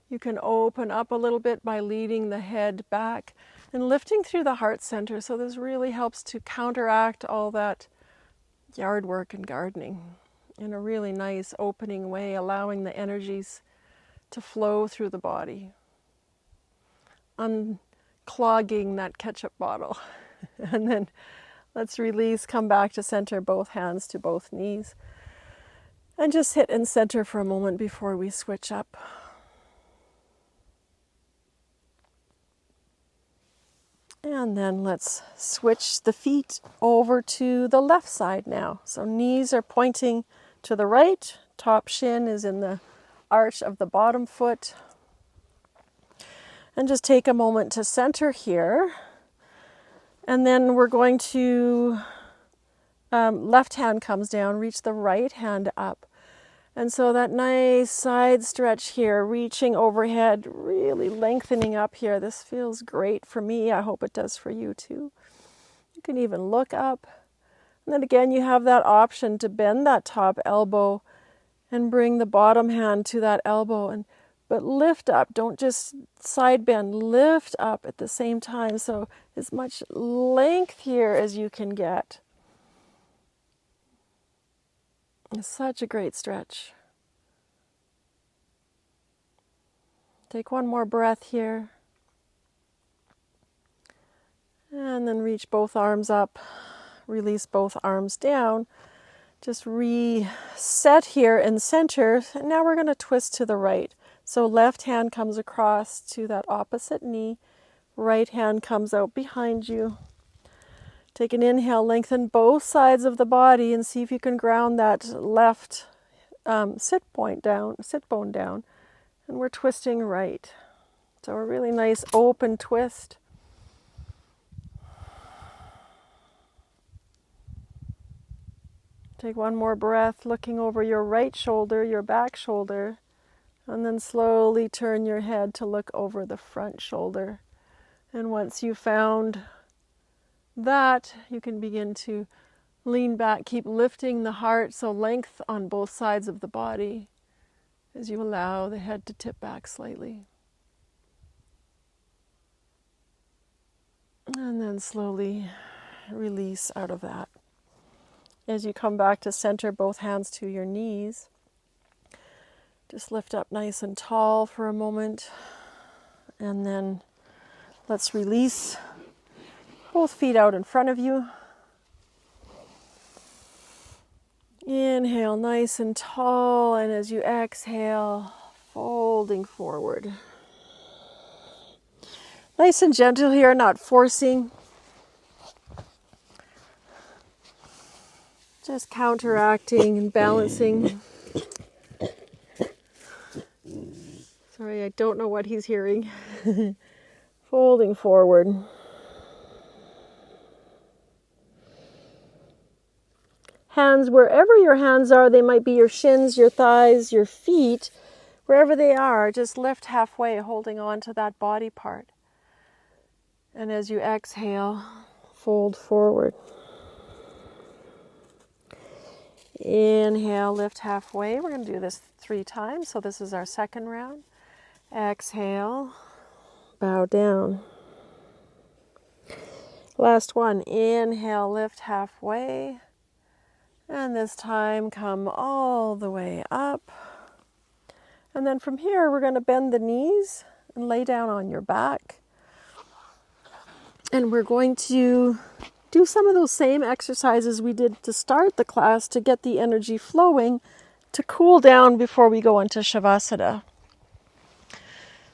You can open up a little bit by leading the head back and lifting through the heart center. So this really helps to counteract all that yard work and gardening in a really nice opening way, allowing the energies to flow through the body, unclogging that ketchup bottle. And then let's release, come back to center, both hands to both knees, and just hit in center for a moment before we switch up. And then let's switch the feet over to the left side now. So knees are pointing to the right, top shin is in the arch of the bottom foot. And just take a moment to center here. And then we're going to, left hand comes down, reach the right hand up. And so that nice side stretch here, reaching overhead, really lengthening up here. This feels great for me. I hope it does for you too. You can even look up. And then again, you have that option to bend that top elbow and bring the bottom hand to that elbow. But lift up, don't just side bend, lift up at the same time. So as much length here as you can get. It's such a great stretch. Take one more breath here. And then reach both arms up, release both arms down. Just reset here in center. And now we're going to twist to the right. So left hand comes across to that opposite knee. Right hand comes out behind you. Take an inhale, lengthen both sides of the body and see if you can ground that left sit bone down. And we're twisting right. So a really nice open twist. Take one more breath, looking over your right shoulder, your back shoulder, and then slowly turn your head to look over the front shoulder. And once you've found that, you can begin to lean back, keep lifting the heart, so length on both sides of the body as you allow the head to tip back slightly. And then slowly release out of that. As you come back to center, both hands to your knees. Just lift up nice and tall for a moment. And then let's release. Both feet out in front of you. Inhale nice and tall, and as you exhale, folding forward. Nice and gentle here, not forcing. Just counteracting and balancing. Sorry, I don't know what he's hearing. Folding forward. Hands, wherever your hands are, they might be your shins, your thighs, your feet, wherever they are, just lift halfway, holding on to that body part. And as you exhale, fold forward. Inhale, lift halfway. We're going to do this 3 times, so this is our second round. Exhale, bow down. Last one. Inhale, lift halfway. And this time come all the way up. And then from here, we're going to bend the knees and lay down on your back. And we're going to do some of those same exercises we did to start the class to get the energy flowing to cool down before we go into Shavasana.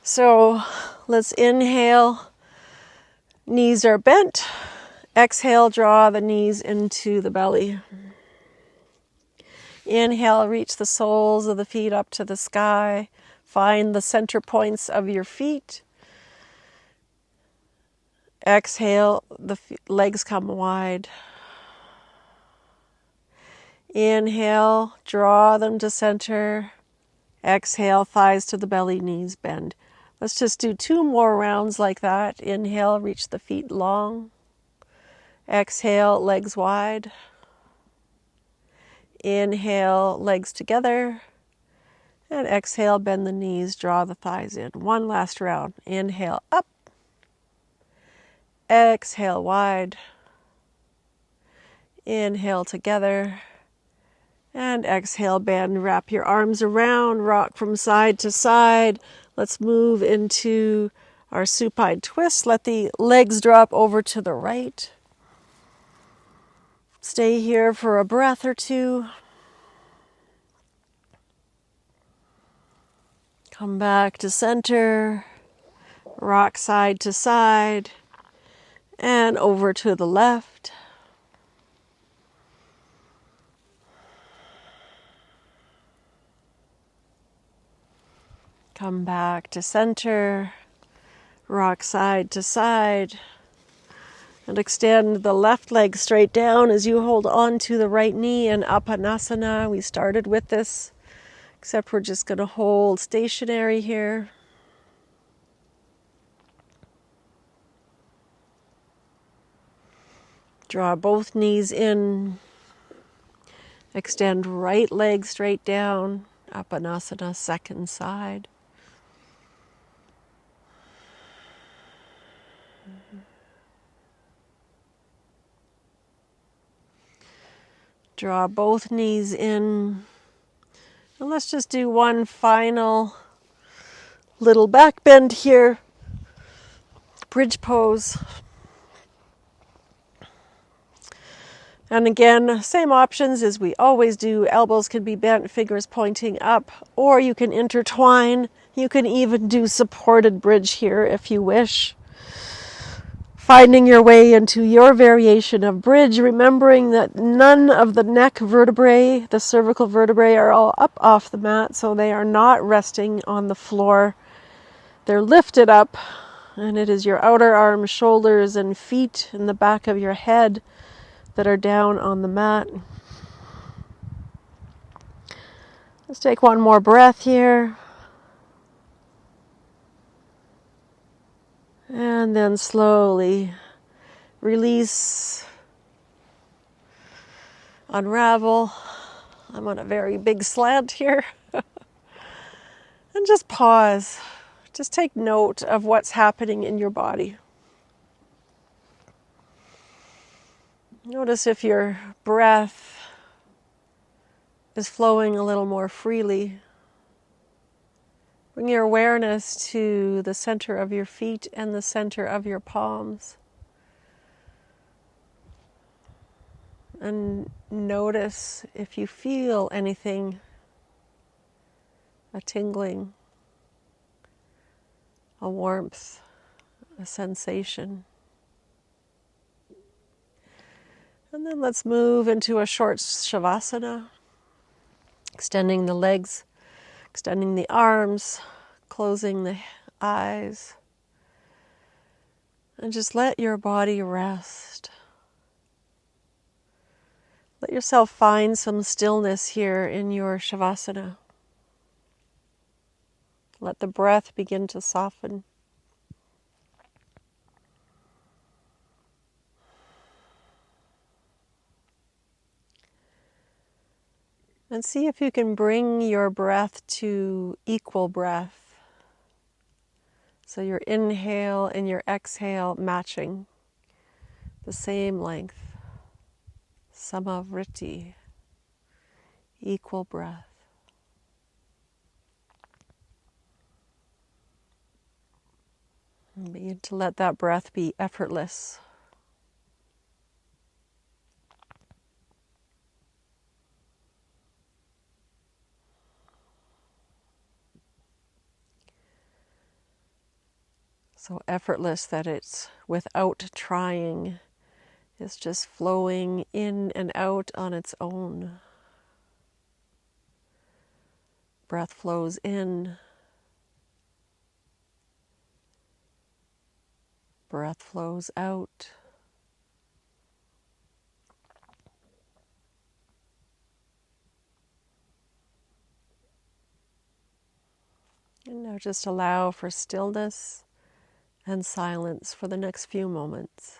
So let's inhale, knees are bent. Exhale, draw the knees into the belly. Inhale, reach the soles of the feet up to the sky. Find the center points of your feet. Exhale, the legs come wide. Inhale, draw them to center. Exhale, thighs to the belly, knees bend. Let's just do 2 more rounds like that. Inhale, reach the feet long. Exhale, legs wide. Inhale, legs together. And exhale, bend the knees, draw the thighs in. One last round. Inhale, up. Exhale, wide. Inhale, together. And exhale, bend, wrap your arms around, rock from side to side. Let's move into our supine twist. Let the legs drop over to the right. Stay here for a breath or 2. Come back to center. Rock side to side. And over to the left. Come back to center. Rock side to side. And extend the left leg straight down as you hold on to the right knee in Apanasana. We started with this, except we're just going to hold stationary here. Draw both knees in. Extend right leg straight down. Apanasana, second side. Draw both knees in. And let's just do one final little back bend here. Bridge pose. And again, same options as we always do. Elbows can be bent, fingers pointing up, or you can intertwine. You can even do supported bridge here if you wish. Finding your way into your variation of bridge, remembering that none of the neck vertebrae, the cervical vertebrae, are all up off the mat, so they are not resting on the floor. They're lifted up, and it is your outer arms, shoulders, and feet and the back of your head that are down on the mat. Let's take one more breath here. And then slowly release, unravel. I'm on a very big slant here. And just pause. Just take note of what's happening in your body. Notice if your breath is flowing a little more freely. Bring your awareness to the center of your feet and the center of your palms. And notice if you feel anything, a tingling, a warmth, a sensation. And then let's move into a short Shavasana, extending the legs, extending the arms, closing the eyes, and just let your body rest. Let yourself find some stillness here in your Shavasana. Let the breath begin to soften. And see if you can bring your breath to equal breath. So your inhale and your exhale matching. the same length, samavriti, equal breath. And begin to let that breath be effortless. So effortless that it's without trying. It's just flowing in and out on its own. Breath flows in. Breath flows out. And now just allow for stillness and silence for the next few moments.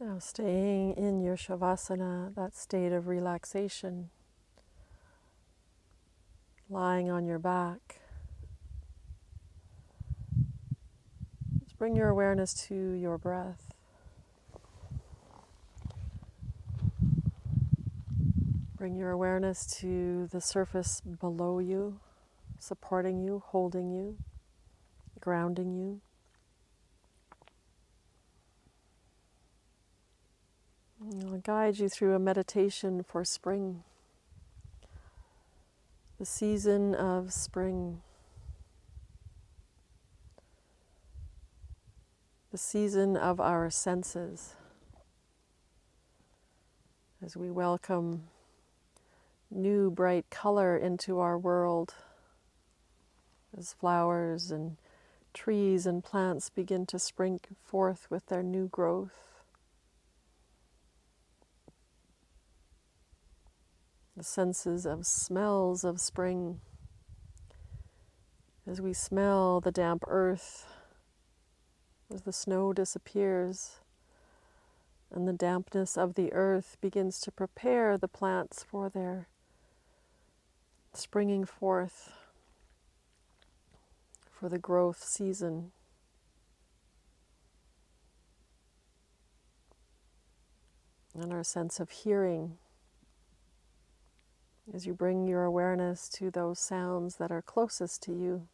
Now staying in your shavasana, that state of relaxation, lying on your back. Just bring your awareness to your breath. Bring your awareness to the surface below you, supporting you, holding you, grounding you. I'll guide you through a meditation for spring, the season of spring, the season of our senses, as we welcome new bright color into our world, as flowers and trees and plants begin to spring forth with their new growth. The senses of smells of spring, as we smell the damp earth, as the snow disappears and the dampness of the earth begins to prepare the plants for their springing forth, for the growth season. And our sense of hearing as you bring your awareness to those sounds that are closest to you.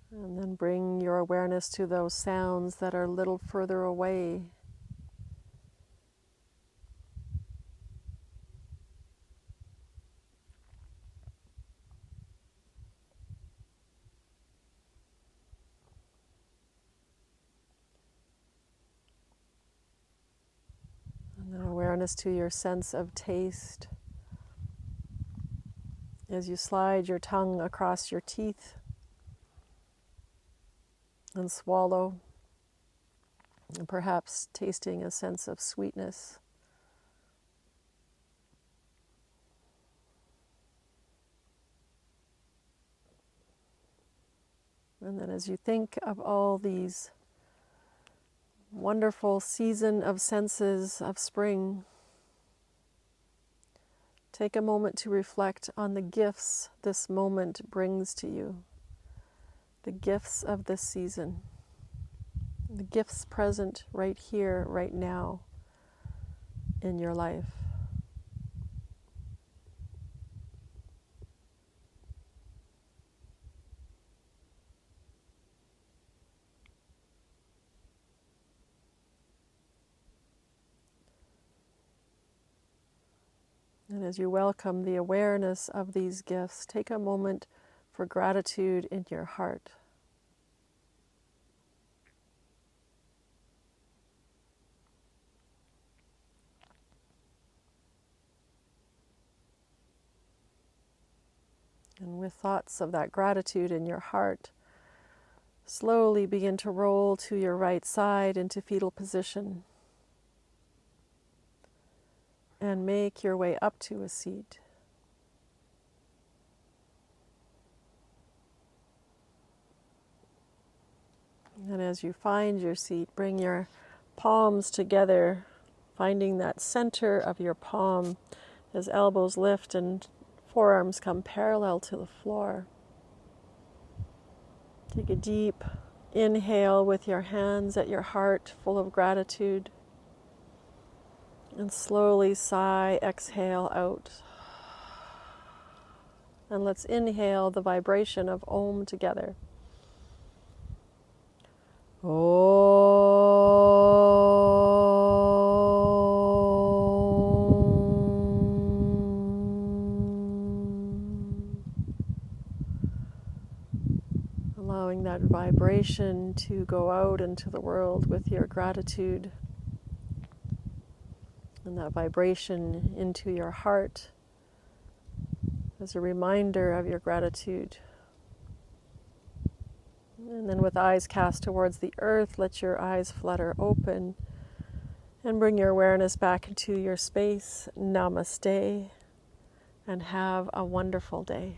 And then bring your awareness to those sounds that are a little further away. And then awareness to your sense of taste as you slide your tongue across your teeth and swallow, and perhaps tasting a sense of sweetness. And then as you think of all these wonderful season of senses of spring, take a moment to reflect on the gifts this moment brings to you, the gifts of this season, the gifts present right here, right now in your life. And as you welcome the awareness of these gifts, take a moment for gratitude in your heart. And with thoughts of that gratitude in your heart, slowly begin to roll to your right side into fetal position and make your way up to a seat. And as you find your seat, bring your palms together, finding that center of your palm as elbows lift and forearms come parallel to the floor. Take a deep inhale with your hands at your heart, full of gratitude. And slowly sigh, exhale out. And let's inhale the vibration of Om together. Allowing that vibration to go out into the world with your gratitude. And that vibration into your heart as a reminder of your gratitude. And then with eyes cast towards the earth, let your eyes flutter open and bring your awareness back into your space. Namaste, and have a wonderful day.